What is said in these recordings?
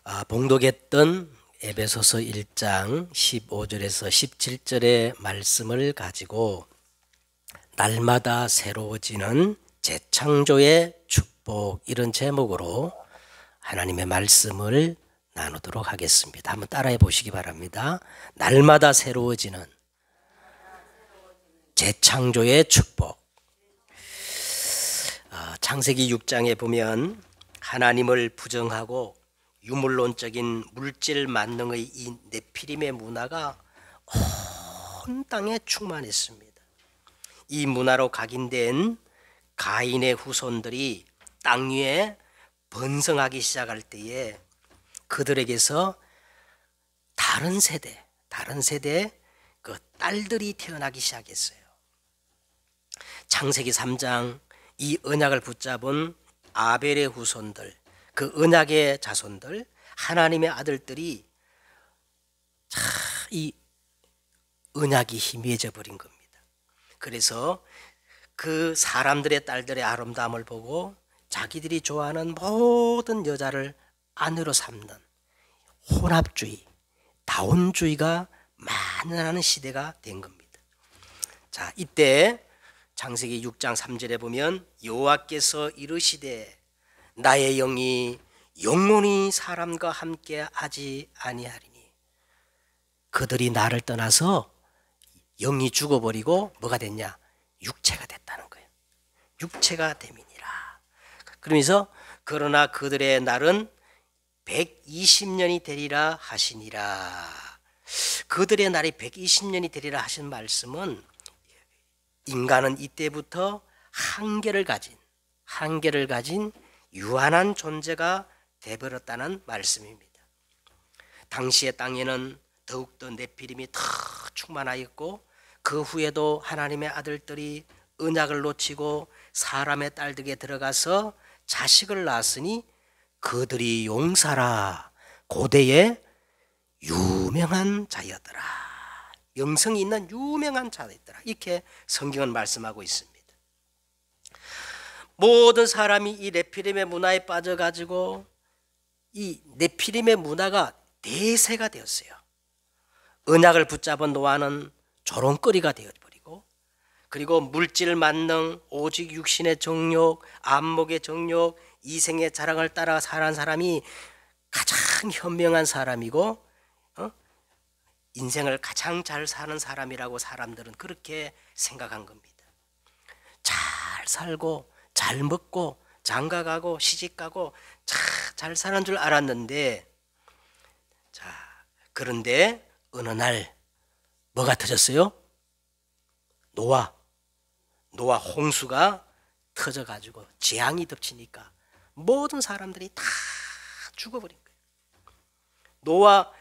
봉독했던 에베소서 1장 15절에서 17절의 말씀을 가지고 날마다 새로워지는 재창조의 축복, 이런 제목으로 하나님의 말씀을 나누도록 하겠습니다. 한번 따라해 보시기 바랍니다. 날마다 새로워지는 재창조의 축복. 창세기 6장에 보면 하나님을 부정하고 유물론적인 물질 만능의 이 네피림의 문화가 온 땅에 충만했습니다. 이 문화로 각인된 가인의 후손들이 땅 위에 번성하기 시작할 때에 그들에게서 다른 세대의 그 딸들이 태어나기 시작했어요. 창세기 3장 이 언약을 붙잡은 아벨의 후손들, 그 언약의 자손들, 하나님의 아들들이 이 언약이 희미해져 버린 겁니다. 그래서 그 사람들의 딸들의 아름다움을 보고 자기들이 좋아하는 모든 여자를 아내로 삼는 혼합주의, 다원주의가 만연하는 시대가 된 겁니다. 자, 이때 창세기 6장 3절에 보면 여호와께서 이르시되 나의 영이 영원히 사람과 함께 하지 아니하리니, 그들이 나를 떠나서 영이 죽어버리고 뭐가 됐냐? 육체가 됐다는 거예요. 육체가 됨이니라. 그러면서 그러나 그들의 날은 120년이 되리라 하시니라. 그들의 날이 120년이 되리라 하신 말씀은 인간은 이때부터 한계를 가진 유한한 존재가 되어버렸다는 말씀입니다. 당시의 땅에는 더욱더 네피림이 더 충만하였고, 그 후에도 하나님의 아들들이 언약을 놓치고 사람의 딸들에게 들어가서 자식을 낳았으니 그들이 용사라, 고대의 유명한 자였더라, 명성이 있는 유명한 자였더라, 이렇게 성경은 말씀하고 있습니다. 모든 사람이 이 네피림의 문화에 빠져가지고 이 네피림의 문화가 대세가 되었어요. 언약을 붙잡은 노아는 조롱거리가 되어버리고, 그리고 물질 만능, 오직 육신의 정욕, 안목의 정욕, 이생의 자랑을 따라 사는 사람이 가장 현명한 사람이고 인생을 가장 잘 사는 사람이라고 사람들은 그렇게 생각한 겁니다. 잘 살고 잘 먹고 장가가고 시집가고 잘 사는 줄 알았는데, 자, 그런데 어느 날 뭐가 터졌어요? 노아 홍수가 터져가지고 재앙이 덮치니까 모든 사람들이 다 죽어버린 거예요. 노아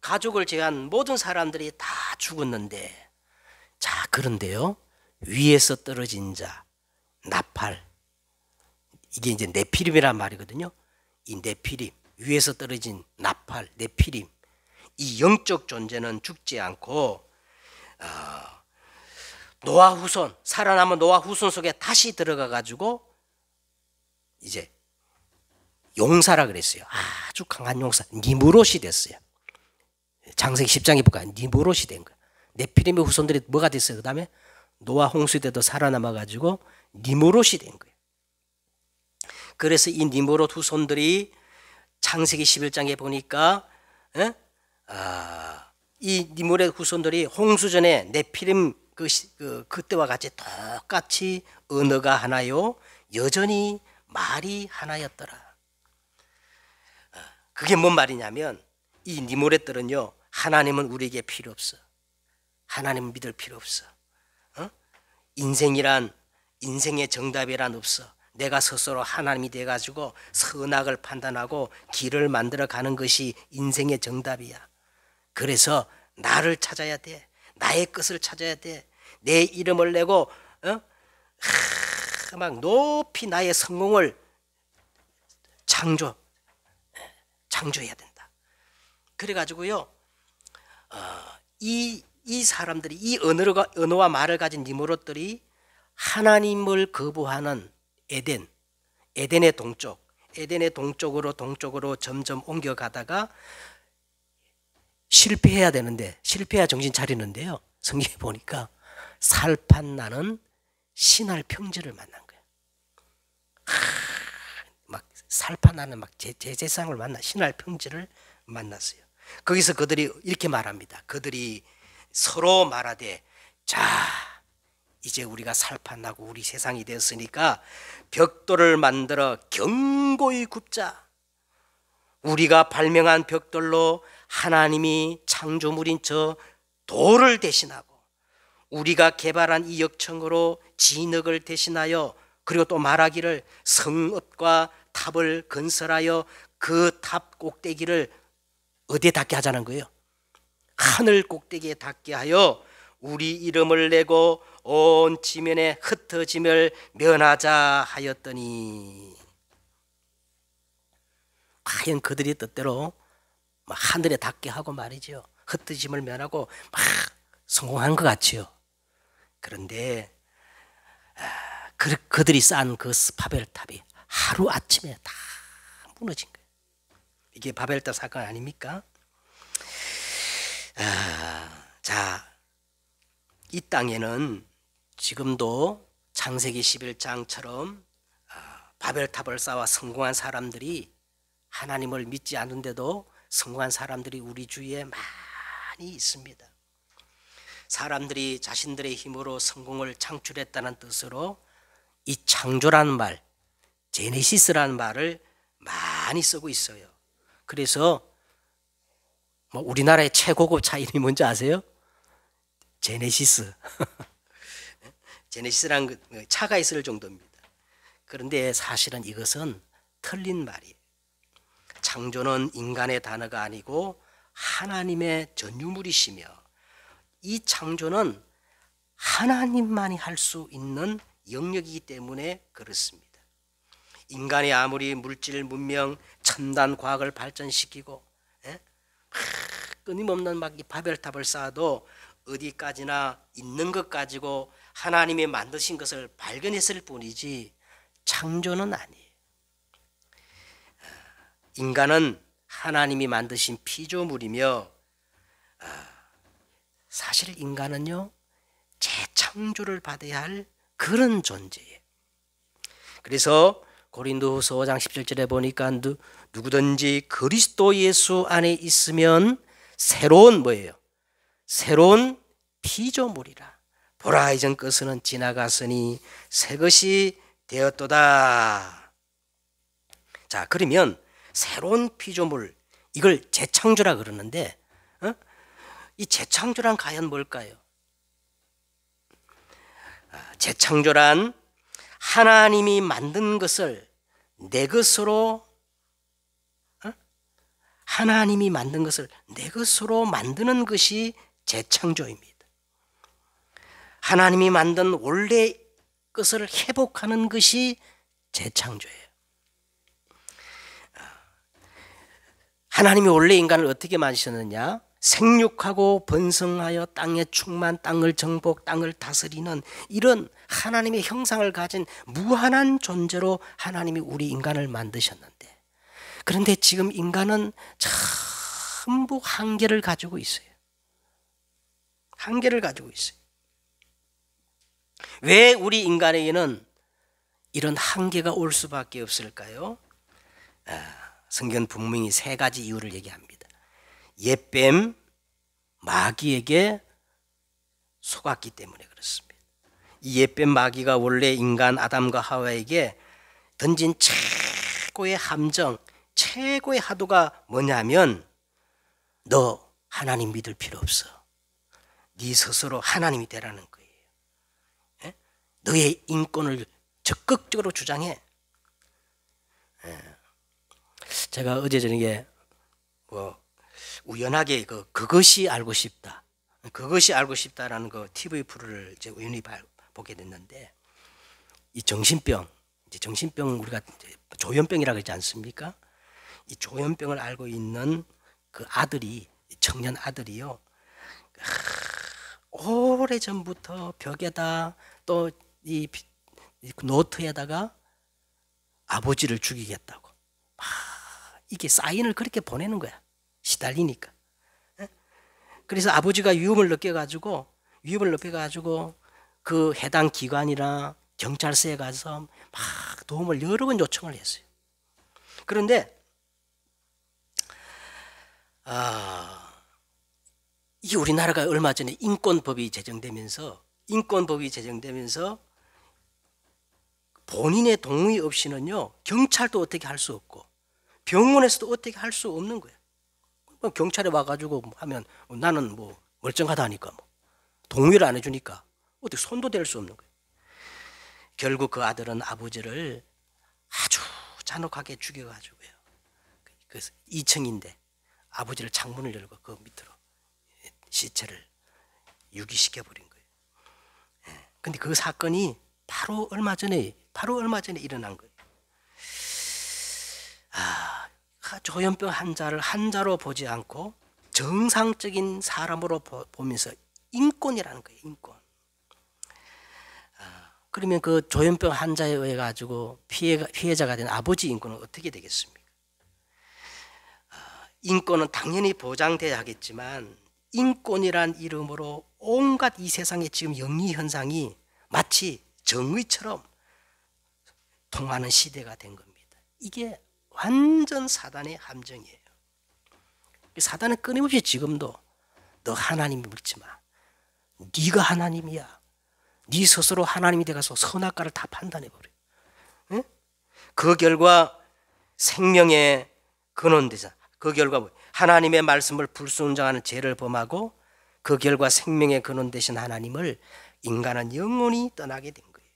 가족을 제외한 모든 사람들이 다 죽었는데, 자, 그런데요, 위에서 떨어진 자 나팔, 이게 이제 네피림이란 말이거든요. 이 네피림, 위에서 떨어진 나팔, 네피림, 이 영적 존재는 죽지 않고 노아 후손, 살아남은 노아 후손 속에 다시 들어가 가지고 이제 용사라 그랬어요. 아주 강한 용사, 니무롯이 됐어요. 창세기 10장에 볼까요? 니무롯이 된 거예요. 네피림의 후손들이 뭐가 됐어요? 그 다음에 노아 홍수 때도 살아남아 가지고 니무롯이 된 거예요. 그래서 이 니무롯 후손들이 창세기 11장에 보니까 이 니무롯 후손들이 홍수 전에 네피림 그때와 같이 똑같이 언어가 하나요, 여전히 말이 하나였더라. 그게 뭔 말이냐면, 이 니무롯들은요, 하나님은 우리에게 필요 없어. 하나님은 믿을 필요 없어. 인생의 정답이란 없어. 내가 스스로 하나님이 돼가지고 선악을 판단하고 길을 만들어가는 것이 인생의 정답이야. 그래서 나를 찾아야 돼. 나의 것을 찾아야 돼. 내 이름을 내고 막 높이 나의 성공을 창조해야 된다. 그래가지고요, 이 사람들이, 이 언어와 말을 가진 니무롯들이 하나님을 거부하는 에덴의 동쪽, 에덴의 동쪽으로 점점 옮겨가다가 실패해야 되는데, 실패해야 정신 차리는데요, 성경에 보니까 살판 나는 신할 평지를 만난 거예요. 막 살판 나는 막 제사장을 만나 신할 평지를 만났어요. 거기서 그들이 이렇게 말합니다. 그들이 서로 말하되, 자, 이제 우리가 살판나고 우리 세상이 되었으니까 벽돌을 만들어 견고히 굽자. 우리가 발명한 벽돌로 하나님이 창조물인 저 돌을 대신하고, 우리가 개발한 이 역청으로 진흙을 대신하여, 그리고 또 말하기를 성읍과 탑을 건설하여 그 탑 꼭대기를 어디에 닿게 하자는 거예요? 하늘 꼭대기에 닿게 하여 우리 이름을 내고 온 지면에 흩어짐을 면하자 하였더니, 과연 그들이 뜻대로 하늘에 닿게 하고 말이죠, 흩어짐을 면하고 막 성공한 것 같지요. 그런데 그들이 쌓은 그 바벨탑이 하루아침에 다 무너진 거예요. 이게 바벨탑 사건 아닙니까? 자, 이 땅에는 지금도 창세기 11장처럼 바벨탑을 쌓아 성공한 사람들이, 하나님을 믿지 않은데도 성공한 사람들이 우리 주위에 많이 있습니다. 사람들이 자신들의 힘으로 성공을 창출했다는 뜻으로 이 창조라는 말, 제네시스라는 말을 많이 쓰고 있어요. 그래서 우리나라의 최고급 차 이름이 뭔지 아세요? 제네시스. 제네시스라는 차가 있을 정도입니다. 그런데 사실은 이것은 틀린 말이에요. 창조는 인간의 단어가 아니고 하나님의 전유물이시며, 이 창조는 하나님만이 할 수 있는 영역이기 때문에 그렇습니다. 인간이 아무리 물질, 문명, 첨단 과학을 발전시키고 끊임없는 막 이 바벨탑을 쌓아도 어디까지나 있는 것 가지고 하나님이 만드신 것을 발견했을 뿐이지 창조는 아니에요. 인간은 하나님이 만드신 피조물이며, 사실 인간은요, 재창조를 받아야 할 그런 존재예요. 그래서 고린도후서 5장 17절에 보니까 누구든지 그리스도 예수 안에 있으면 새로운 뭐예요? 새로운 피조물이라. 보라, 이전 것은 지나갔으니 새 것이 되었도다. 자, 그러면 새로운 피조물, 이걸 재창조라 그러는데, 이 재창조란 과연 뭘까요? 재창조란 하나님이 만든 것을 내 것으로, 하나님이 만든 것을 내 것으로 만드는 것이 재창조입니다. 하나님이 만든 원래 것을 회복하는 것이 재창조예요. 하나님이 원래 인간을 어떻게 만드셨느냐? 생육하고 번성하여 땅의 충만, 땅을 정복, 땅을 다스리는 이런 하나님의 형상을 가진 무한한 존재로 하나님이 우리 인간을 만드셨는데, 그런데 지금 인간은 전부 한계를 가지고 있어요. 한계를 가지고 있어요. 왜 우리 인간에게는 이런 한계가 올 수밖에 없을까요? 성경 분명히 세 가지 이유를 얘기합니다. 옛뱀, 마귀에게 속았기 때문에 그렇습니다. 이 옛뱀 마귀가 원래 인간 아담과 하와에게 던진 최고의 함정, 최고의 화두가 뭐냐면, 너 하나님 믿을 필요 없어. 네 스스로 하나님이 되라는 거예요. 너의 인권을 적극적으로 주장해. 제가 어제 저녁에 우연하게 그것이 알고 싶다, 그것이 알고 싶다라는 그 TV 프로를 이제 우연히 보게 됐는데, 이 정신병, 이제 정신병 우리가 조현병이라고 하지 않습니까? 이 조현병을 앓고 있는 그 아들이, 청년 아들이요, 오래 전부터 벽에다 또 이 노트에다가 아버지를 죽이겠다고, 이게 사인을 그렇게 보내는 거야. 시달리니까. 그래서 아버지가 위험을 느껴가지고 그 해당 기관이나 경찰서에 가서 막 도움을 여러 번 요청을 했어요. 그런데 이 우리나라가 얼마 전에 인권법이 제정되면서 본인의 동의 없이는요 경찰도 어떻게 할 수 없고 병원에서도 어떻게 할 수 없는 거예요. 경찰에 와가지고 하면 나는 뭐 멀쩡하다니까 뭐 동의를 안 해주니까 어떻게 손도 댈 수 없는 거예요. 결국 그 아들은 아버지를 아주 잔혹하게 죽여가지고요. 그래서 2층인데 아버지를 창문을 열고 그 밑으로 시체를 유기시켜 버린 거예요. 근데 그 사건이 바로 얼마 전에 일어난 거예요. 조현병 환자를 환자로 보지 않고 정상적인 사람으로 보면서 인권이라는 거예요. 인권. 그러면 그 조현병 환자에 의해 가지고 피해자가 된 아버지 인권은 어떻게 되겠습니까? 인권은 당연히 보장돼야 하겠지만 인권이란 이름으로 온갖 이 세상의 지금 영리 현상이 마치 정의처럼 통하는 시대가 된 겁니다. 이게 완전 사단의 함정이에요. 사단은 끊임없이 지금도 너 하나님 믿지 마. 네가 하나님이야. 네 스스로 하나님이 돼가서 선악과를 다 판단해버려. 응? 그 결과 생명의 근원되자. 그 결과 하나님의 말씀을 불순종하는 죄를 범하고 그 결과 생명의 근원 되신 하나님을 인간은 영원히 떠나게 된 거예요.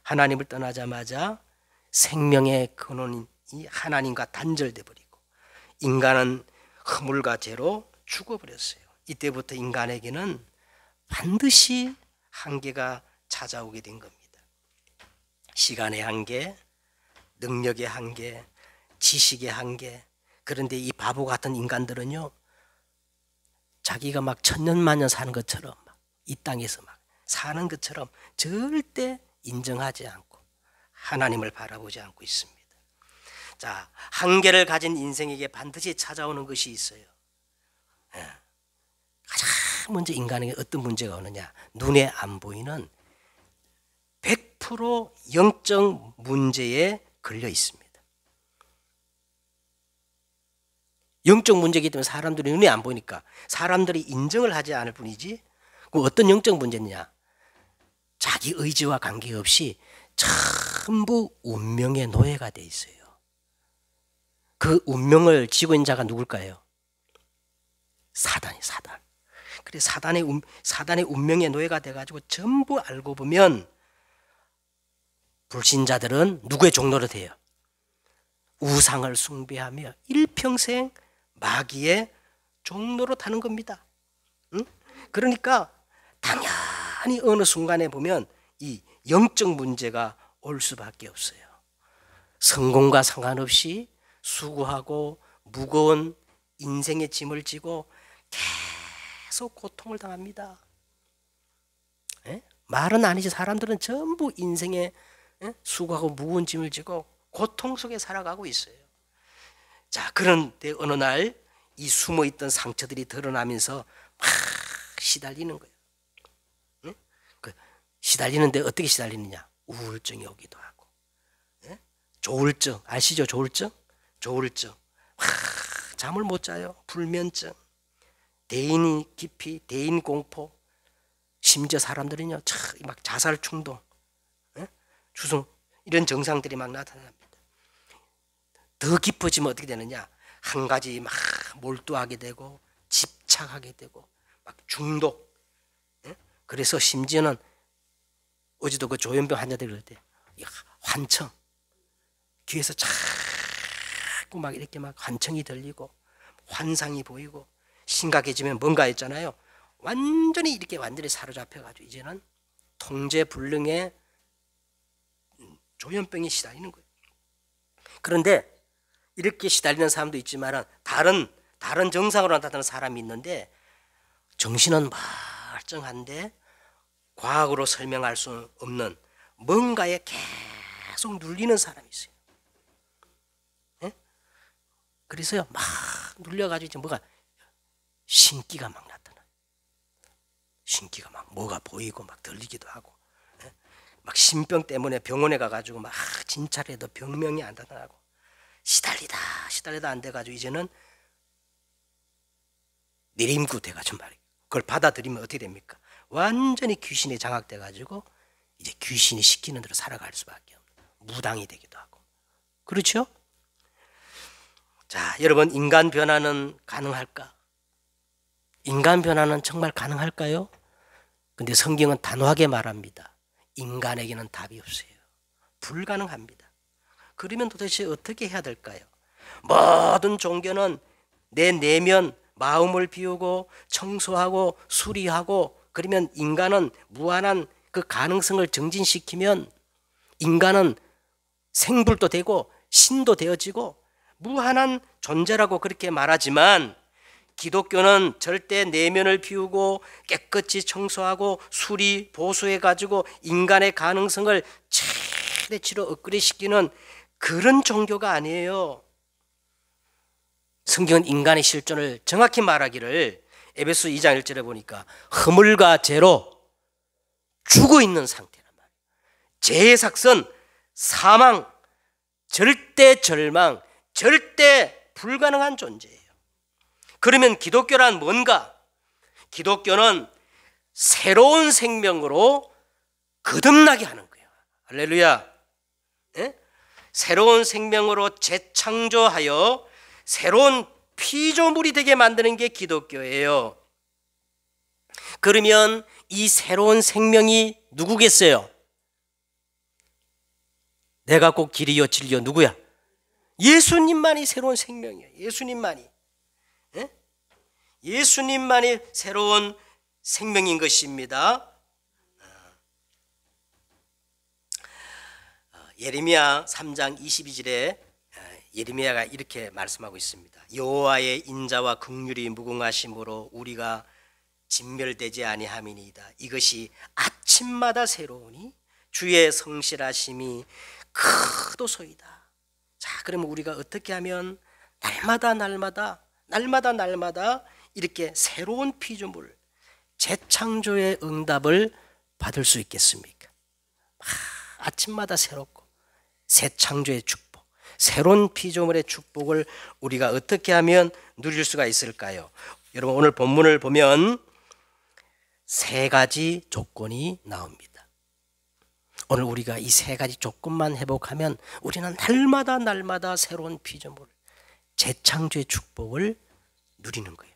하나님을 떠나자마자 생명의 근원인 이 하나님과 단절돼 버리고 인간은 허물과 죄로 죽어버렸어요. 이때부터 인간에게는 반드시 한계가 찾아오게 된 겁니다. 시간의 한계, 능력의 한계, 지식의 한계. 그런데 이 바보 같은 인간들은요, 자기가 막 천년만년 사는 것처럼 이 땅에서 막 사는 것처럼 절대 인정하지 않고 하나님을 바라보지 않고 있습니다. 자, 한계를 가진 인생에게 반드시 찾아오는 것이 있어요. 가장 먼저 인간에게 어떤 문제가 오느냐? 눈에 안 보이는 100% 영적 문제에 걸려 있습니다. 영적 문제이기 때문에 사람들이 눈에 안 보이니까 사람들이 인정을 하지 않을 뿐이지. 그 어떤 영적 문제냐? 자기 의지와 관계없이 전부 운명의 노예가 돼 있어요. 그 운명을 쥐고 있는 자가 누굴까요? 사단이 사단. 그래 사단의 운명의 노예가 돼가지고 전부 알고 보면 불신자들은 누구의 종로로 돼요? 우상을 숭배하며 일평생 마귀의 종로로 타는 겁니다. 응? 그러니까 당연히 어느 순간에 보면 이 영적 문제가 올 수밖에 없어요. 성공과 상관없이 수고하고 무거운 인생의 짐을 지고 계속 고통을 당합니다. 말은 아니지 사람들은 전부 인생에 수고하고 무거운 짐을 지고 고통 속에 살아가고 있어요. 자, 그런데 어느 날 이 숨어있던 상처들이 드러나면서 막 시달리는 거예요. 시달리는데 어떻게 시달리느냐? 우울증이 오기도 하고, 조울증 아시죠? 조울증 잠을 못 자요. 불면증, 대인 기피, 대인 공포, 심지어 사람들은요 막 자살 충동, 주성 이런 증상들이 막 나타납니다. 더 깊어지면 어떻게 되느냐? 한 가지 막 몰두하게 되고 집착하게 되고 막 중독. 그래서 심지어는 어제도 그 조현병 환자들 그럴 때 환청, 귀에서 자꾸 막 이렇게 막 환청이 들리고 환상이 보이고 심각해지면 뭔가 했잖아요. 완전히 사로잡혀가지고 이제는 통제 불능의 조현병이 시달리는 거예요. 그런데 이렇게 시달리는 사람도 있지만 다른 정상으로 나타나는 사람이 있는데 정신은 멀쩡한데 과학으로 설명할 수 없는 뭔가에 계속 눌리는 사람이 있어요. 그래서요 막 눌려가지고 이제 뭐가 신기가 막 나타나. 신기가 막 뭐가 보이고 막 들리기도 하고, 막 신병 때문에 병원에 가가지고 막 진찰을 해도 병명이 안 나타나고 시달리다 안 돼가지고 이제는 내림구 돼가지고 말이에요. 그걸 받아들이면 어떻게 됩니까? 완전히 귀신에 장악돼가지고 이제 귀신이 시키는 대로 살아갈 수밖에 없는 무당이 되기도 하고. 그렇죠? 자, 여러분, 인간 변화는 가능할까? 인간 변화는 정말 가능할까요? 근데 성경은 단호하게 말합니다. 인간에게는 답이 없어요. 불가능합니다. 그러면 도대체 어떻게 해야 될까요? 모든 종교는 내 내면 마음을 비우고 청소하고 수리하고, 그러면 인간은 무한한 그 가능성을 정진시키면 인간은 생불도 되고 신도 되어지고 무한한 존재라고 그렇게 말하지만, 기독교는 절대 내면을 비우고 깨끗이 청소하고 수리 보수해가지고 인간의 가능성을 최대치로 업그레이드시키는 그런 종교가 아니에요. 성경은 인간의 실존을 정확히 말하기를 에베소 2장 1절에 보니까 허물과 죄로 죽어 있는 상태란 말이에요. 죄의 삭선, 사망, 절대 절망, 절대 불가능한 존재예요. 그러면 기독교란 뭔가? 기독교는 새로운 생명으로 거듭나게 하는 거예요. 할렐루야. 예? 새로운 생명으로 재창조하여 새로운 피조물이 되게 만드는 게 기독교예요. 그러면 이 새로운 생명이 누구겠어요? 내가 꼭 길이요 진리요 누구야? 예수님만이 새로운 생명이에요. 예수님만이. 예? 예수님만이 새로운 생명인 것입니다. 예레미야 3장 22절에 예레미야가 이렇게 말씀하고 있습니다. 여호와의 인자와 긍휼이 무궁하심으로 우리가 진멸되지 아니함이니이다. 이것이 아침마다 새로우니 주의 성실하심이 크도소이다. 자, 그러면 우리가 어떻게 하면 날마다 이렇게 새로운 피조물, 재창조의 응답을 받을 수 있겠습니까? 아침마다 새롭고 새 창조의 축복, 새로운 피조물의 축복을 우리가 어떻게 하면 누릴 수가 있을까요? 여러분, 오늘 본문을 보면 세 가지 조건이 나옵니다. 오늘 우리가 이 세 가지 조건만 회복하면 우리는 날마다 새로운 피조물, 재창조의 축복을 누리는 거예요.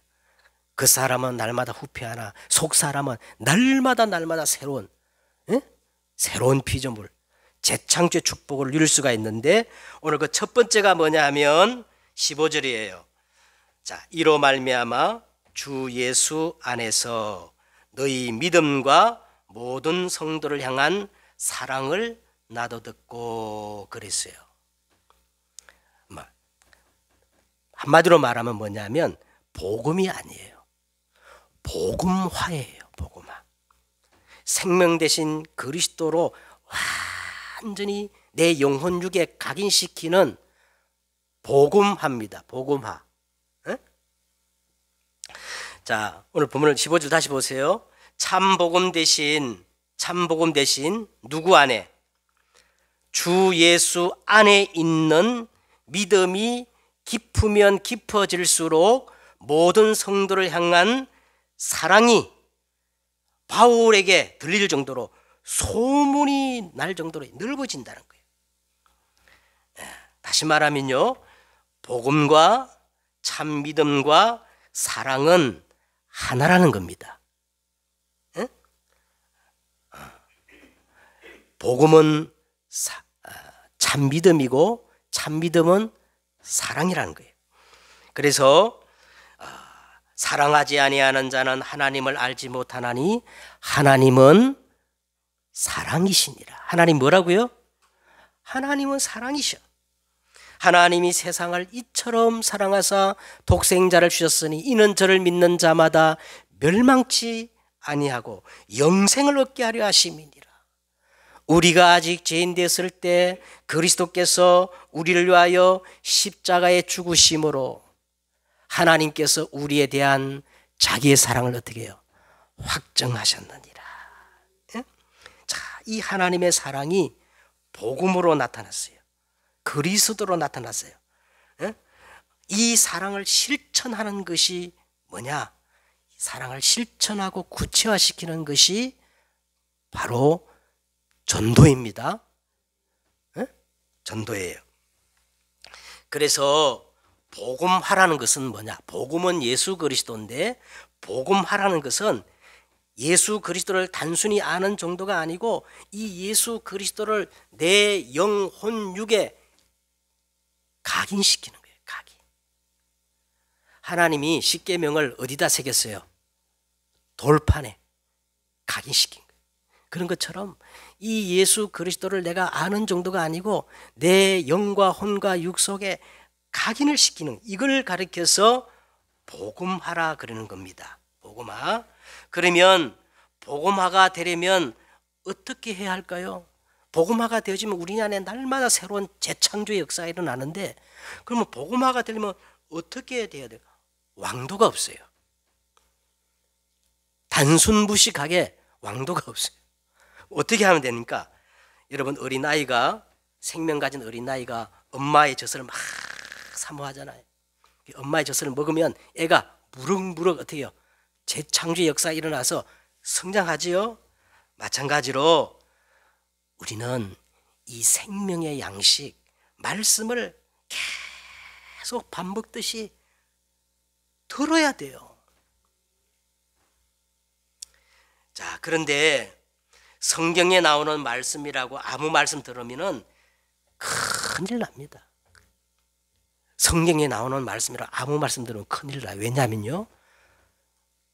그 사람은 날마다 후패하나 속 사람은 날마다 새로운 피조물, 재창조의 축복을 누릴 수가 있는데, 오늘 그 첫 번째가 뭐냐 하면 15절이에요. 자, 이로 말미암아 주 예수 안에서 너희 믿음과 모든 성도를 향한 사랑을 나도 듣고 그랬어요. 한마디로 말하면 뭐냐면 복음이 아니에요. 복음화예요. 복음화. 생명 대신 그리스도로 완전히 내 영혼 육에 각인시키는 복음화입니다. 복음화. 에? 자, 오늘 본문을 15절 다시 보세요. 참복음 대신 누구 안에? 주 예수 안에 있는 믿음이 깊으면 깊어질수록 모든 성도를 향한 사랑이 바울에게 들릴 정도로, 소문이 날 정도로 넓어진다는 거예요. 다시 말하면요, 복음과 참 믿음과 사랑은 하나라는 겁니다. 복음은 참 믿음이고 참 믿음은 사랑이라는 거예요. 그래서 사랑하지 아니하는 자는 하나님을 알지 못하나니 하나님은 사랑이시니라. 하나님 뭐라고요? 하나님은 사랑이셔. 하나님이 세상을 이처럼 사랑하사 독생자를 주셨으니 이는 저를 믿는 자마다 멸망치 아니하고 영생을 얻게 하려 하심이니라. 우리가 아직 죄인 되었을 때 그리스도께서 우리를 위하여 십자가에 죽으심으로 하나님께서 우리에 대한 자기의 사랑을 어떻게 해요? 확정하셨느니라. 예? 자, 이 하나님의 사랑이 복음으로 나타났어요. 그리스도로 나타났어요. 예? 이 사랑을 실천하는 것이 뭐냐? 사랑을 실천하고 구체화시키는 것이 바로 전도입니다. 예? 전도예요. 그래서 복음하라는 것은 뭐냐? 복음은 예수 그리스도인데 복음하라는 것은 예수 그리스도를 단순히 아는 정도가 아니고 이 예수 그리스도를 내 영혼 육에 각인시키는 거예요. 각인. 하나님이 십계명을 어디다 새겼어요? 돌판에 각인시킨 거예요. 그런 것처럼 이 예수 그리스도를 내가 아는 정도가 아니고 내 영과 혼과 육 속에 각인을 시키는, 이걸 가리켜서 복음하라 그러는 겁니다. 복음화. 그러면 복음화가 되려면 어떻게 해야 할까요? 복음화가 되어지면 우리 안에 날마다 새로운 재창조의 역사가 일어나는데, 그러면 복음화가 되려면 어떻게 돼야 돼요? 왕도가 없어요. 단순무식하게 왕도가 없어요. 어떻게 하면 되니까? 여러분, 어린아이가, 생명 가진 어린아이가 엄마의 젖을 막 사모하잖아요. 엄마의 젖을 먹으면 애가 무럭무럭 어떻게 해요? 재창조의 역사가 일어나서 성장하지요. 마찬가지로 우리는 이 생명의 양식, 말씀을 계속 밥 먹듯이 들어야 돼요. 자, 그런데 성경에 나오는 말씀이라고 아무 말씀 들으면은 큰일 납니다. 성경에 나오는 말씀이라고 아무 말씀 들으면 큰일 나요. 왜냐하면요,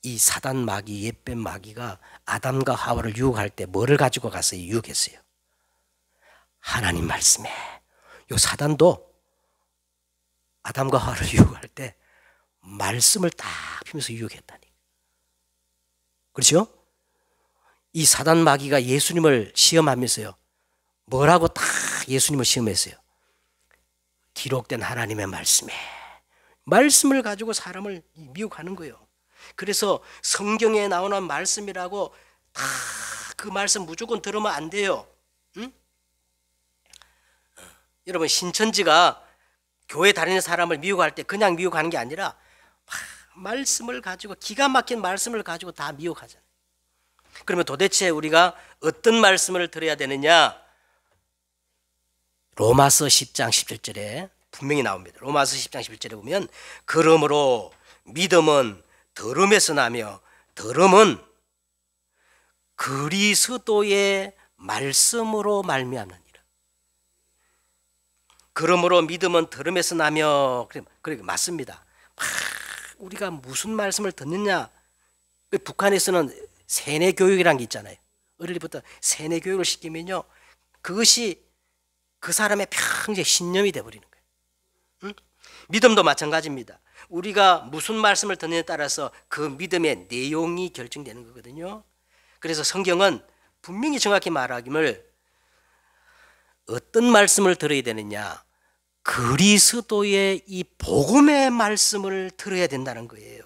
이 사단 마귀, 옛뱀 마귀가 아담과 하와를 유혹할 때 뭐를 가지고 가서 유혹했어요? 하나님 말씀에. 요 사단도 아담과 하와를 유혹할 때 말씀을 딱 피면서 유혹했다니. 그렇죠? 이 사단 마귀가 예수님을 시험하면서요, 뭐라고 딱 예수님을 시험했어요? 기록된 하나님의 말씀에. 말씀을 가지고 사람을 미혹하는 거예요. 그래서 성경에 나오는 말씀이라고 다 그 말씀 무조건 들으면 안 돼요. 응? 여러분, 신천지가 교회 다니는 사람을 미혹할 때 그냥 미혹하는 게 아니라 말씀을 가지고, 기가 막힌 말씀을 가지고 다 미혹하잖아요. 그러면 도대체 우리가 어떤 말씀을 들어야 되느냐? 로마서 10장 17절에 분명히 나옵니다. 로마서 10장 11절에 보면, 그러므로 믿음은 들음에서 나며 들음은 그리스도의 말씀으로 말미암느니라. 그러므로 믿음은 들음에서 나며, 그래 맞습니다. 우리가 무슨 말씀을 듣느냐? 북한에서는 세뇌 교육이라는 게 있잖아요. 어릴 때부터 세뇌 교육을 시키면요, 그것이 그 사람의 평생 신념이 되어버리는 거예요. 응? 믿음도 마찬가지입니다. 우리가 무슨 말씀을 듣느냐에 따라서 그 믿음의 내용이 결정되는 거거든요. 그래서 성경은 분명히 정확히 말하기를 어떤 말씀을 들어야 되느냐? 그리스도의 이 복음의 말씀을 들어야 된다는 거예요.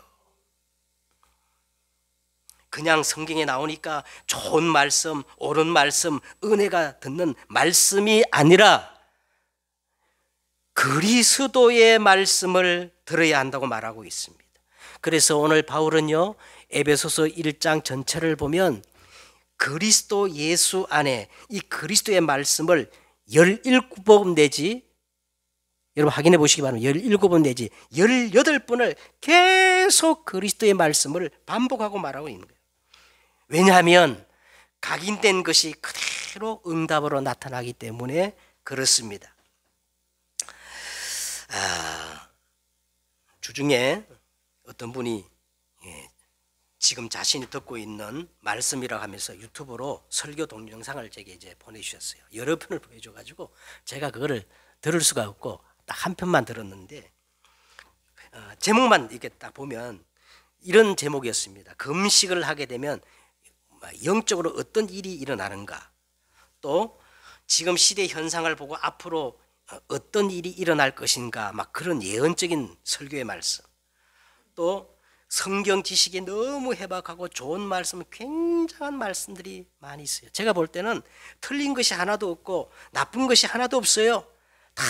그냥 성경에 나오니까 좋은 말씀, 옳은 말씀, 은혜가 듣는 말씀이 아니라 그리스도의 말씀을 들어야 한다고 말하고 있습니다. 그래서 오늘 바울은요, 에베소서 1장 전체를 보면 그리스도 예수 안에 이 그리스도의 말씀을 17번 내지, 여러분 확인해 보시기 바랍니다. 17번 내지 18번을 계속 그리스도의 말씀을 반복하고 말하고 있는 거예요. 왜냐하면 각인된 것이 그대로 응답으로 나타나기 때문에 그렇습니다. 주중에 어떤 분이 지금 자신이 듣고 있는 말씀이라고 하면서 유튜브로 설교 동영상을 제게 이제 보내주셨어요. 여러 편을 보여줘가지고 제가 그거를 들을 수가 없고 딱 한 편만 들었는데, 제목만 이렇게 딱 보면 이런 제목이었습니다. 금식을 하게 되면 영적으로 어떤 일이 일어나는가? 또 지금 시대 현상을 보고 앞으로 어떤 일이 일어날 것인가, 막 그런 예언적인 설교의 말씀, 또 성경 지식이 너무 해박하고 좋은 말씀, 굉장한 말씀들이 많이 있어요. 제가 볼 때는 틀린 것이 하나도 없고 나쁜 것이 하나도 없어요. 다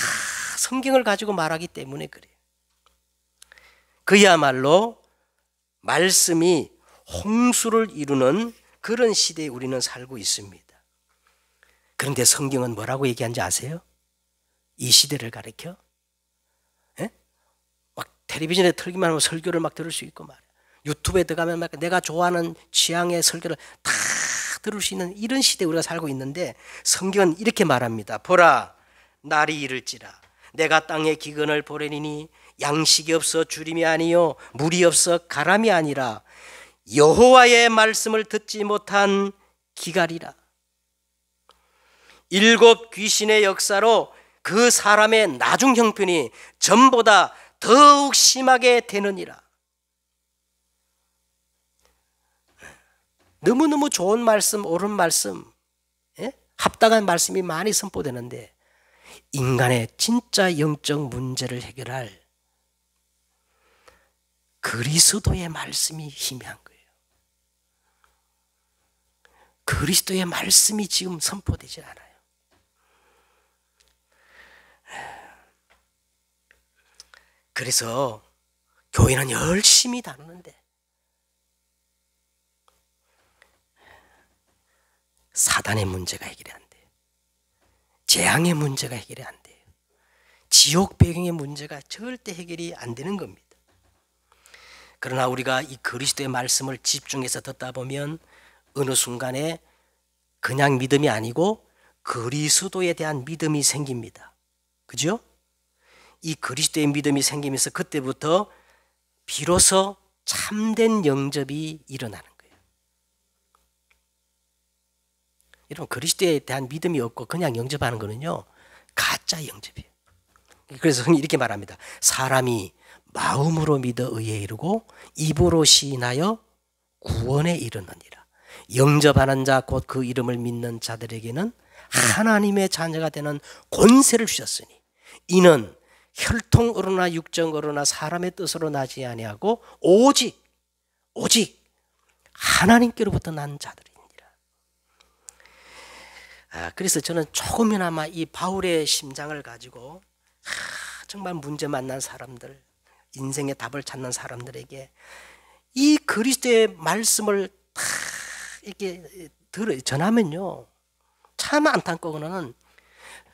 성경을 가지고 말하기 때문에 그래요. 그야말로 말씀이 홍수를 이루는 그런 시대에 우리는 살고 있습니다. 그런데 성경은 뭐라고 얘기하는지 아세요? 이 시대를 가리켜? 예? 막 텔레비전에 틀기만 하면 설교를 막 들을 수 있고 말이야. 유튜브에 들어가면 막 내가 좋아하는 취향의 설교를 다 들을 수 있는 이런 시대에 우리가 살고 있는데, 성경은 이렇게 말합니다. 보라, 날이 이를지라 내가 땅에 기근을 보내리니 양식이 없어 주림이 아니요 물이 없어 가람이 아니라 여호와의 말씀을 듣지 못한 기갈이라. 7 귀신의 역사로 그 사람의 나중 형편이 전보다 더욱 심하게 되느니라. 너무너무 좋은 말씀, 옳은 말씀, 합당한 말씀이 많이 선포되는데 인간의 진짜 영적 문제를 해결할 그리스도의 말씀이 희미한 거예요. 그리스도의 말씀이 지금 선포되지 않아요. 그래서 교회는 열심히 다루는데 사단의 문제가 해결이 안 돼요. 재앙의 문제가 해결이 안 돼요. 지옥 배경의 문제가 절대 해결이 안 되는 겁니다. 그러나 우리가 이 그리스도의 말씀을 집중해서 듣다 보면 어느 순간에 그냥 믿음이 아니고 그리스도에 대한 믿음이 생깁니다. 그죠? 이 그리스도의 믿음이 생기면서 그때부터 비로소 참된 영접이 일어나는 거예요. 여러분, 그리스도에 대한 믿음이 없고 그냥 영접하는 거는요, 가짜 영접이에요. 그래서 흔히 이렇게 말합니다. 사람이 마음으로 믿어 의에 이르고 입으로 시인하여 구원에 이르느니라. 영접하는 자 곧 그 이름을 믿는 자들에게는 하나님의 자녀가 되는 권세를 주셨으니 이는 혈통으로나 육정으로나 사람의 뜻으로 나지 아니하고 오직 하나님께로부터 난 자들이니라. 그래서 저는 조금이나마 이 바울의 심장을 가지고 정말 문제 만난 사람들, 인생의 답을 찾는 사람들에게 이 그리스도의 말씀을 다 이렇게 전하면요, 참 안타까워는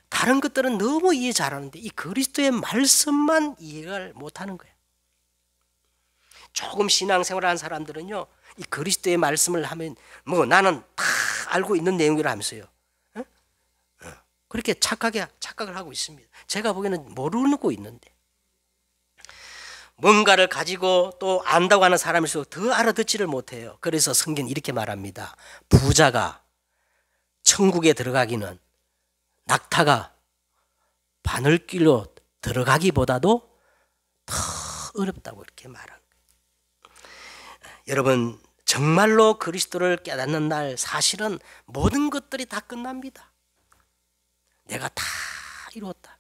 다른 것들은 너무 이해 잘하는데 이 그리스도의 말씀만 이해를 못하는 거예요. 조금 신앙생활하는 사람들은요, 이 그리스도의 말씀을 하면 뭐 나는 다 알고 있는 내용이라 하면서요, 그렇게 착각을 하고 있습니다. 제가 보기에는 모르고 있는데, 뭔가를 가지고 또 안다고 하는 사람일수록 더 알아듣지를 못해요. 그래서 성경은 이렇게 말합니다. 부자가 천국에 들어가기는 낙타가 바늘길로 들어가기보다도 더 어렵다고 이렇게 말한 거예요. 여러분, 정말로 그리스도를 깨닫는 날 사실은 모든 것들이 다 끝납니다. 내가 다 이루었다.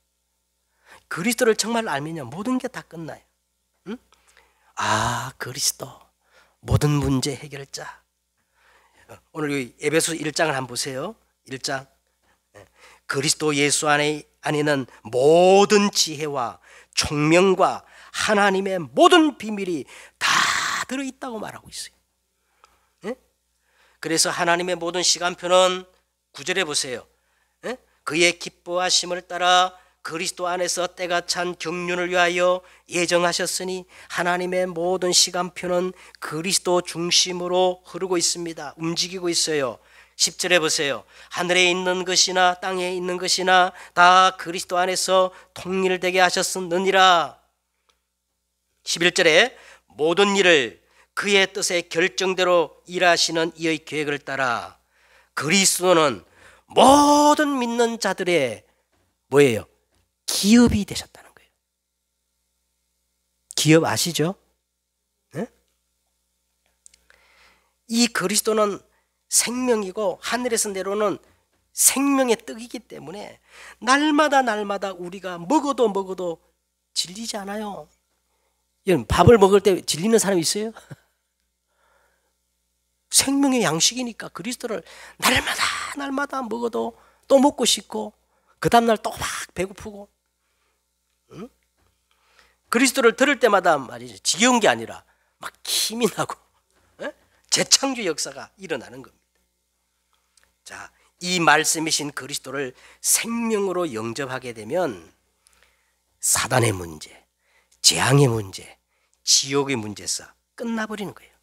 그리스도를 정말 알면요, 모든 게 다 끝나요. 응? 그리스도 모든 문제 해결자. 오늘 에베소 1장을 한번 보세요. 1장. 그리스도 예수 안에는 모든 지혜와 총명과 하나님의 모든 비밀이 다 들어있다고 말하고 있어요. 그래서 하나님의 모든 시간표는 9절에 보세요. 그의 기뻐하심을 따라 그리스도 안에서 때가 찬 경륜을 위하여 예정하셨으니 하나님의 모든 시간표는 그리스도 중심으로 흐르고 있습니다. 움직이고 있어요. 10절에 보세요. 하늘에 있는 것이나 땅에 있는 것이나 다 그리스도 안에서 통일되게 하셨느니라. 11절에 모든 일을 그의 뜻의 결정대로 일하시는 이의 계획을 따라 그리스도는 모든 믿는 자들의 뭐예요? 기업이 되셨다는 거예요. 기업 아시죠? 네? 이 그리스도는 생명이고 하늘에서 내려오는 생명의 떡이기 때문에 날마다 날마다 우리가 먹어도 질리지 않아요. 여러분, 밥을 먹을 때 질리는 사람 있어요? 생명의 양식이니까 그리스도를 날마다 먹어도 또 먹고 싶고 그 다음날 또 막 배고프고, 응? 그리스도를 들을 때마다 말이죠, 지겨운 게 아니라 막 힘이 나고, 응? 재창조 역사가 일어나는 겁니다. 자, 이 말씀이신 그리스도를 생명으로 영접하게 되면 사단의 문제, 재앙의 문제, 지옥의 문제에서 끝나버리는 거예요.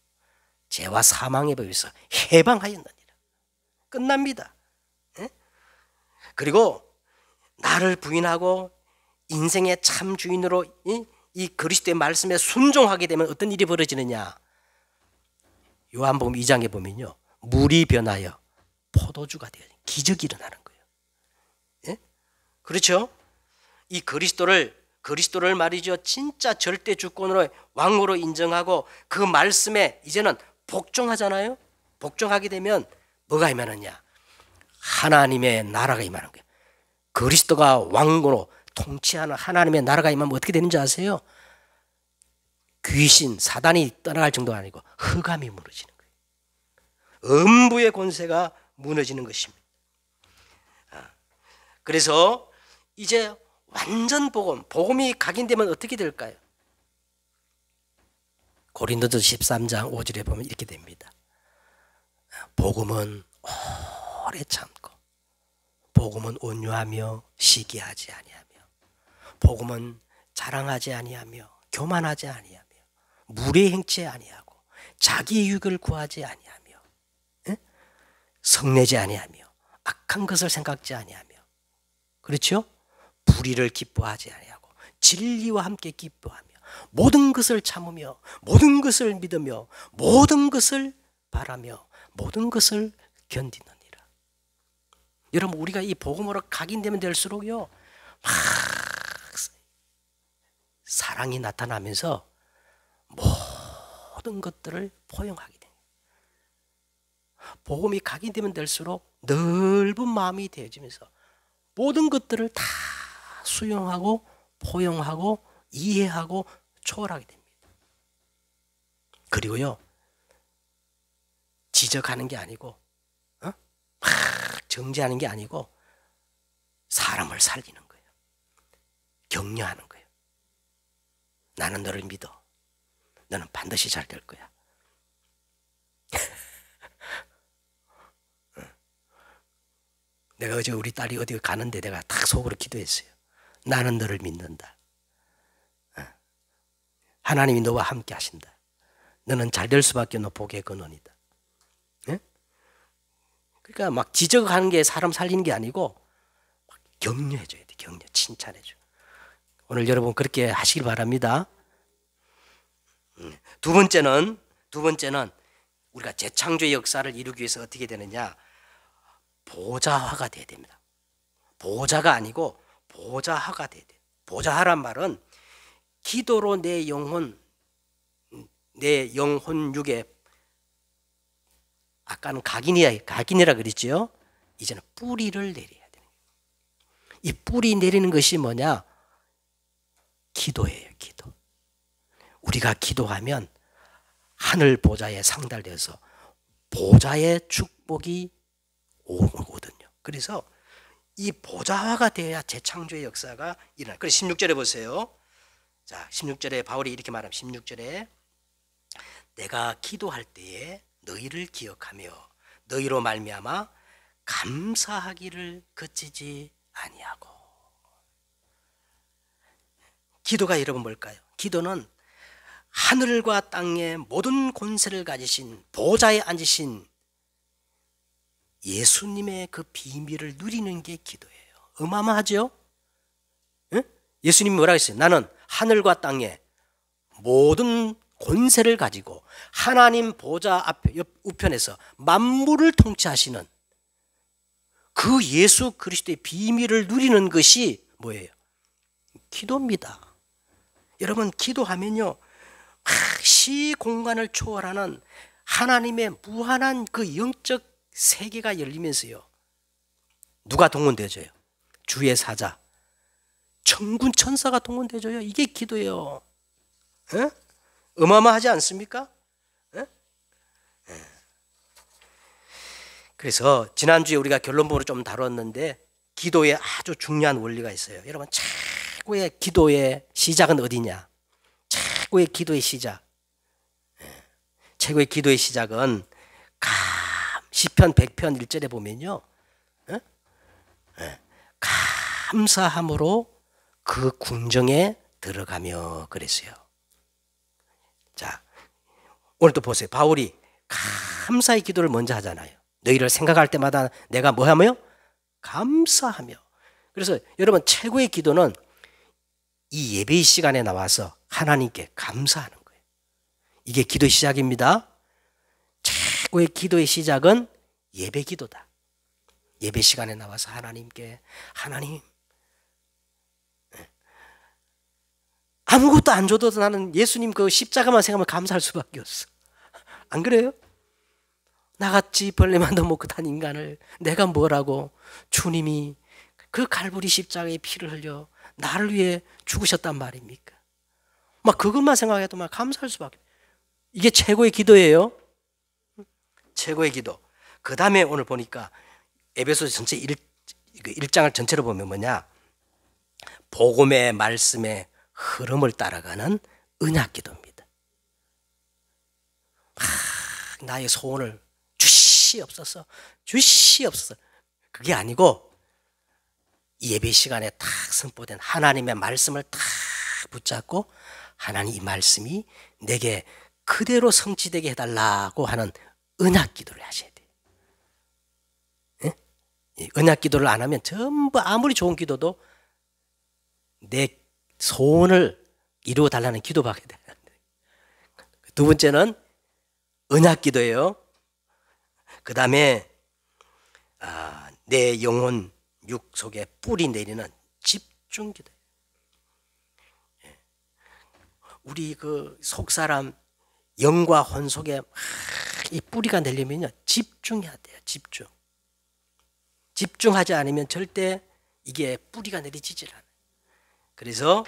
죄와 사망의 법에서 해방하였느니라. 끝납니다. 예? 그리고 나를 부인하고 인생의 참 주인으로 이 그리스도의 말씀에 순종하게 되면 어떤 일이 벌어지느냐. 요한복음 2장에 보면요, 물이 변하여 포도주가 되어 기적이 일어나는 거예요. 예? 그렇죠? 이 그리스도를 말이죠, 진짜 절대 주권으로 왕으로 인정하고 그 말씀에 이제는 복종하잖아요. 복종하게 되면 뭐가 임하느냐? 하나님의 나라가 임하는 거예요. 그리스도가 왕으로 통치하는 하나님의 나라가 임하면 어떻게 되는지 아세요? 귀신, 사단이 떠나갈 정도가 아니고 흑암이 무너지는 거예요. 음부의 권세가 무너지는 것입니다. 그래서 이제 완전 복음이 각인되면 어떻게 될까요? 고린도서 13장 5절에 보면 이렇게 됩니다. 복음은 오래 참고, 복음은 온유하며 시기하지 아니하며, 복음은 자랑하지 아니하며 교만하지 아니하며 물에 행치 아니하고 자기 유익을 구하지 아니하며, 성내지 아니하며 악한 것을 생각지 아니하며, 그렇죠? 불의를 기뻐하지 아니하고 진리와 함께 기뻐하며 모든 것을 참으며 모든 것을 믿으며 모든 것을 바라며 모든 것을 견디느니라. 여러분, 우리가 이 복음으로 각인되면 될수록요, 막 사랑이 나타나면서 모든 것들을 포용하게 돼요. 복음이 각인되면 될수록 넓은 마음이 되어지면서 모든 것들을 다 수용하고 포용하고 이해하고 초월하게 됩니다. 그리고요, 지적하는 게 아니고 막 정죄하는 게 아니고 사람을 살리는 거예요. 격려하는 거예요. 나는 너를 믿어. 너는 반드시 잘 될 거야. 내가 어제 우리 딸이 어디 가는데 내가 딱 속으로 기도했어요. 나는 너를 믿는다. 하나님이 너와 함께 하신다. 너는 잘 될 수밖에 없는 복의 근원이다. 그러니까 막 지적하는 게 사람 살리는 게 아니고 막 격려해줘야 돼. 격려, 칭찬해줘. 오늘 여러분 그렇게 하시길 바랍니다. 두 번째는 우리가 재창조의 역사를 이루기 위해서 어떻게 되느냐? 보좌화가 돼야 됩니다. 보좌가 아니고 보좌화가 돼야 돼요. 보좌화란 말은 기도로 내 영혼 육에, 아까는 각인이라 그랬죠. 이제는 뿌리를 내려야 돼요. 이 뿌리 내리는 것이 뭐냐? 기도예요. 기도. 우리가 기도하면 하늘 보좌에 상달되어서 보좌의 축복이 오거든요. 그래서 이 보좌화가 돼야 재창조의 역사가 일어나요. 그래서 16절에 보세요. 자, 16절에 바울이 이렇게 말합니다. 16절에 내가 기도할 때에 너희를 기억하며 너희로 말미암아 감사하기를 그치지 아니하고. 기도가 여러분 뭘까요? 기도는 하늘과 땅의 모든 권세를 가지신 보좌에 앉으신 예수님의 그 비밀을 누리는 게 기도예요. 어마어마하죠? 응? 예수님이 뭐라고 했어요? 나는 하늘과 땅의 모든 권세를 가지고 하나님 보좌 앞에 우편에서 만물을 통치하시는 그 예수 그리스도의 비밀을 누리는 것이 뭐예요? 기도입니다. 여러분, 기도하면요, 시 공간을 초월하는 하나님의 무한한 그 영적 세계가 열리면서요, 누가 동원되어져요? 주의 사자, 천군 천사가 동원되어져요. 이게 기도예요. 에? 어마어마하지 않습니까? 에? 그래서 지난주에 우리가 결론부로 좀 다뤘는데 기도에 아주 중요한 원리가 있어요. 여러분, 최고의 기도의 시작은 어디냐? 최고의 기도의 시작. 최고의 기도의 시작은 시편 100편 1절에 보면요. 감사함으로 그 궁정에 들어가며 그랬어요. 자, 오늘도 보세요. 바울이 감사의 기도를 먼저 하잖아요. 너희를 생각할 때마다 내가 뭐 하며? 감사하며. 그래서 여러분, 최고의 기도는 이 예배의 시간에 나와서 하나님께 감사하는 거예요. 이게 기도의 시작입니다. 최고의 기도의 시작은 예배 기도다. 예배 시간에 나와서 하나님께, 하나님, 아무것도 안 줘도 나는 예수님 그 십자가만 생각하면 감사할 수밖에 없어. 안 그래요? 나같이 벌레만 더 먹고 단 인간을 내가 뭐라고, 주님이 그 갈보리 십자가에 피를 흘려 나를 위해 죽으셨단 말입니까? 막 그것만 생각해도 막 감사할 수밖에. 이게 최고의 기도예요. 최고의 기도. 그 다음에 오늘 보니까 에베소서 전체 1장을 전체로 보면 뭐냐? 복음의 말씀의 흐름을 따라가는 언약 기도입니다. 나의 소원을 주시옵소서, 주시옵소서. 그게 아니고 예배 시간에 탁 선포된 하나님의 말씀을 탁 붙잡고 하나님 이 말씀이 내게 그대로 성취되게 해달라고 하는 언약 기도를 하셔야 돼요. 예? 언약 기도를 안 하면 전부 아무리 좋은 기도도 내 소원을 이루어 달라는 기도밖에 돼요. 두 번째는 언약 기도예요. 그 다음에 내 영혼 육 속에 뿌리 내리는 집중 기도예요. 우리 그 속사람 영과 혼 속에 이 뿌리가 내리면요, 집중해야 돼요. 집중. 집중하지 않으면 절대 이게 뿌리가 내리지질 않아요. 그래서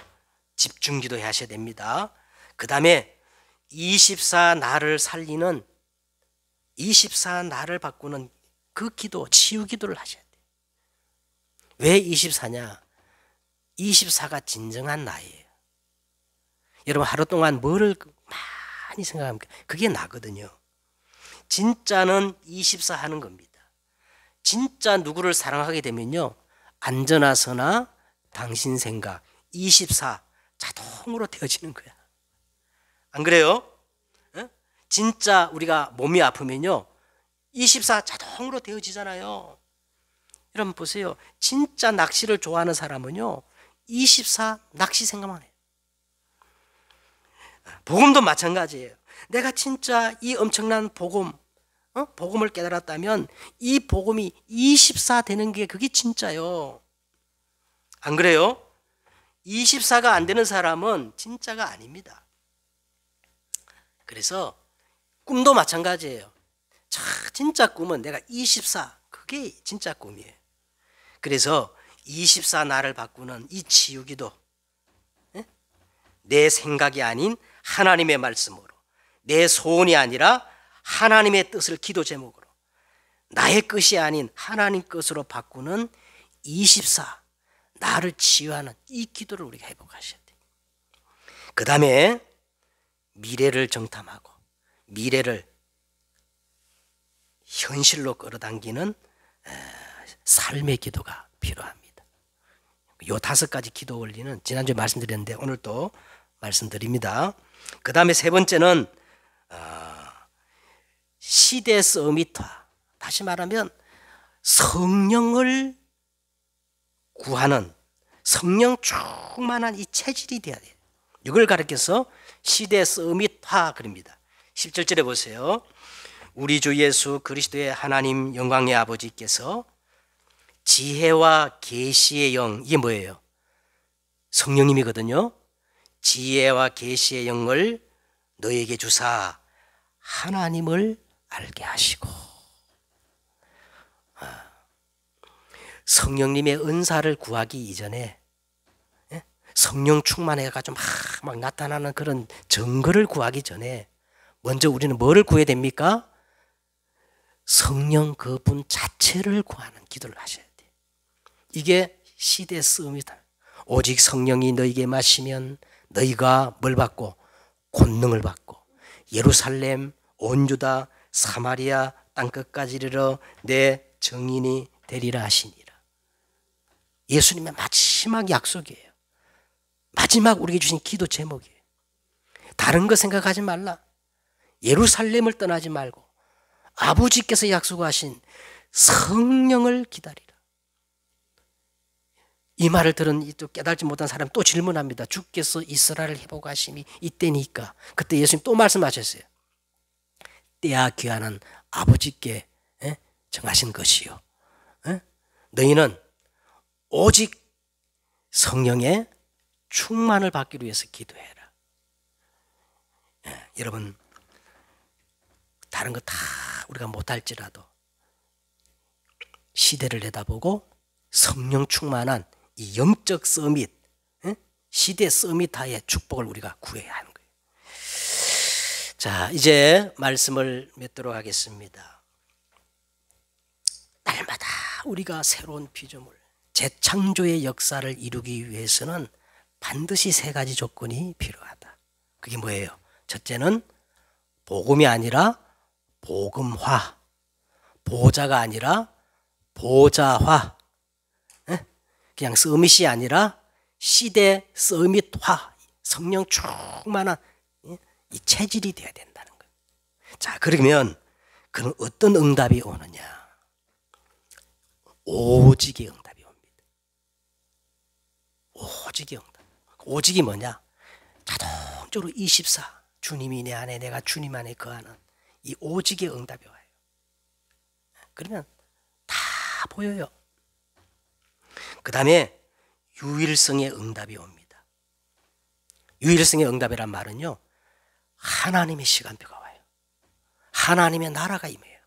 집중 기도 하셔야 됩니다. 그 다음에 24 나를 살리는 24 나를 바꾸는 그 기도, 치유 기도를 하셔야 돼요. 왜 24냐? 24가 진정한 나예요. 여러분, 하루 동안 뭐를 많이 생각합니까? 그게 나거든요. 진짜는 24 하는 겁니다. 진짜 누구를 사랑하게 되면요, 안전하서나 당신 생각 24 자동으로 되어지는 거야. 안 그래요? 진짜 우리가 몸이 아프면요, 24 자동으로 되어지잖아요. 여러분 보세요. 진짜 낚시를 좋아하는 사람은요, 24 낚시 생각만 해요. 복음도 마찬가지예요. 내가 진짜 이 엄청난 복음을 깨달았다면 이 복음이 24 되는 게 그게 진짜요. 안 그래요? 24가 안 되는 사람은 진짜가 아닙니다. 그래서 꿈도 마찬가지예요. 진짜 꿈은 내가 24, 그게 진짜 꿈이에요. 그래서 24 나를 바꾸는 이 치유기도, 내 생각이 아닌 하나님의 말씀으로, 내 소원이 아니라 하나님의 뜻을 기도 제목으로, 나의 것이 아닌 하나님 것으로 바꾸는 24 나를 치유하는 이 기도를 우리가 회복하셔야 돼요. 그 다음에 미래를 정탐하고 미래를 현실로 끌어당기는 삶의 기도가 필요합니다. 이 5가지 기도 원리는 지난주에 말씀드렸는데 오늘 또 말씀드립니다. 그 다음에 세 번째는 시대 서밋화, 다시 말하면 성령을 구하는, 성령 충만한 이 체질이 되어야 돼요. 이걸 가르쳐서 시대 서밋화 그럽니다. 17절에 보세요. 우리 주 예수 그리스도의 하나님 영광의 아버지께서 지혜와 계시의 영, 이게 뭐예요? 성령님이거든요. 지혜와 계시의 영을 너에게 주사 하나님을 알게 하시고, 성령님의 은사를 구하기 이전에 성령 충만해가지고 막 나타나는 그런 증거를 구하기 전에 먼저 우리는 뭐를 구해야 됩니까? 성령 그분 자체를 구하는 기도를 하셔야 돼요. 이게 시대의 쓰임이다. 오직 성령이 너희에게 마시면 너희가 뭘 받고? 권능을 받고 예루살렘, 온 유다, 사마리아 땅끝까지 이르러 내 증인이 되리라 하시니라. 예수님의 마지막 약속이에요. 마지막 우리에게 주신 기도 제목이에요. 다른 거 생각하지 말라. 예루살렘을 떠나지 말고 아버지께서 약속하신 성령을 기다리라. 이 말을 들은 또 깨달지 못한 사람 또 질문합니다. 주께서 이스라엘을 회복하심이 이때니까. 그때 예수님 또 말씀하셨어요. 때와 기한은 아버지께 정하신 것이요. 너희는 오직 성령의 충만을 받기 위해서 기도해라. 여러분, 다른 거 다 우리가 못할지라도 시대를 내다보고 성령 충만한 이 영적 서밋, 시대 서밋하의 축복을 우리가 구해야 하는 거예요. 자, 이제 말씀을 맺도록 하겠습니다. 날마다 우리가 새로운 피조물, 재창조의 역사를 이루기 위해서는 반드시 세 가지 조건이 필요하다. 그게 뭐예요? 첫째는 복음이 아니라 복음화, 보좌가 아니라 보좌화, 그냥 서밋이 아니라 시대 서밋화, 성령 충만한 이 체질이 되어야 된다는 거예요. 자, 그러면 그는 어떤 응답이 오느냐? 오직의 응답이 옵니다. 오직의 응답. 오직이 뭐냐? 자동적으로 24, 주님이 내 안에 내가 주님 안에 거하는 이 오직의 응답이 와요. 그러면 다 보여요. 그 다음에 유일성의 응답이 옵니다. 유일성의 응답이란 말은요, 하나님의 시간표가 와요. 하나님의 나라가 임해요.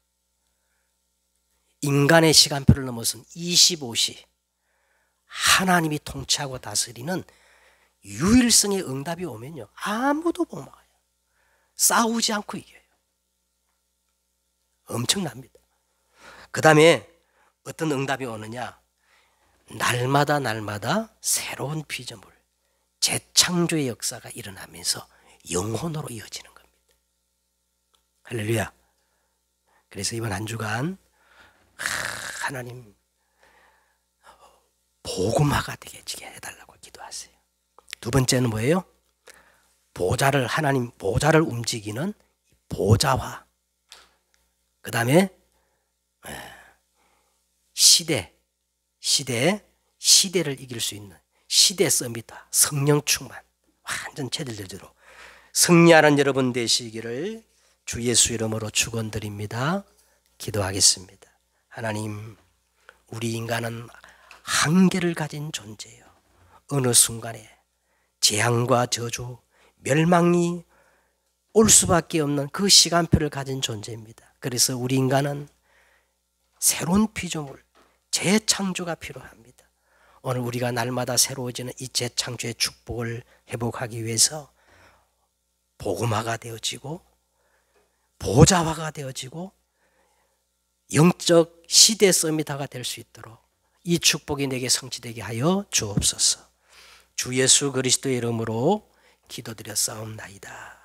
인간의 시간표를 넘어선 25시 하나님이 통치하고 다스리는 유일성의 응답이 오면요, 아무도 못 막아요. 싸우지 않고 이겨요. 엄청납니다. 그 다음에 어떤 응답이 오느냐? 날마다 새로운 피조물, 재창조의 역사가 일어나면서 영혼으로 이어지는 겁니다. 할렐루야. 그래서 이번 한 주간 하나님 복음화가 되게 해달라고 기도하세요. 두 번째는 뭐예요? 하나님 보좌를 움직이는 보좌화. 그 다음에 시대를 이길 수 있는 시대 서밋화, 성령 충만, 완전 체질대로 승리하는 여러분 되시기를 주 예수 이름으로 축원드립니다. 기도하겠습니다. 하나님, 우리 인간은 한계를 가진 존재예요. 어느 순간에 재앙과 저주, 멸망이 올 수밖에 없는 그 시간표를 가진 존재입니다. 그래서 우리 인간은 새로운 피조물, 재창조가 필요합니다. 오늘 우리가 날마다 새로워지는 이 재창조의 축복을 회복하기 위해서 복음화가 되어지고 보좌화가 되어지고 영적 시대 서밋화가 될 수 있도록 이 축복이 내게 성취되게 하여 주옵소서. 주 예수 그리스도의 이름으로 기도드렸사옵나이다.